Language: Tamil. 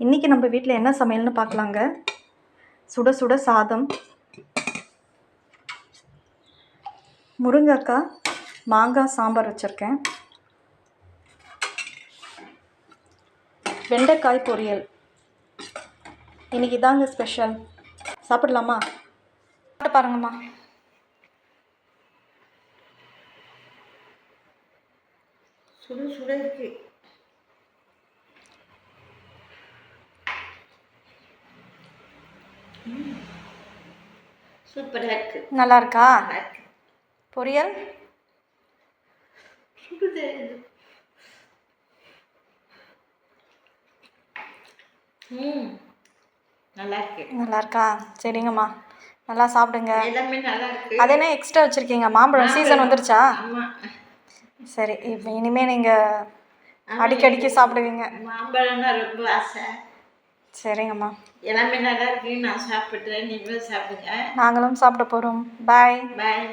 இன்றைக்கி நம்ம வீட்டில் என்ன சமையல்னு பார்க்கலாங்க. சுட சுட சாதம், முருங்கைக்காய் மாங்காய் சாம்பார் வச்சுருக்கேன், வெண்டைக்காய் பொரியல். இன்றைக்கி தாங்க ஸ்பெஷல். சாப்பிடலாமா? சாப்பிட்டு பாருங்கம்மா. சுட சுட இருக்கு. சூப்பராக இருக்கு. நல்லா இருக்கா? பொரியல் சுடுது. நல்லா இருக்கு. நல்லா இருக்கா? சரிங்கம்மா, நல்லா சாப்பிடுங்க. எல்லாமே நல்லா இருக்கு. அது என்ன எக்ஸ்ட்ரா வச்சுருக்கீங்க? மாம்பழம் சீசன் வந்துருச்சா? ஆமாம். சரி, இப்போ இனிமேல் நீங்கள் அடிக்கடிக்கு சாப்பிடுவீங்க. மாம்பழம்னா ரொம்ப ஆசை. சரிங்கம்மா, எல்லாமே நல்லா இருக்குன்னு நான் சாப்பிட்றேன். நீங்களும் சாப்பிடுங்க. நாங்களும் சாப்பிட போகிறோம். பாய். பாய்.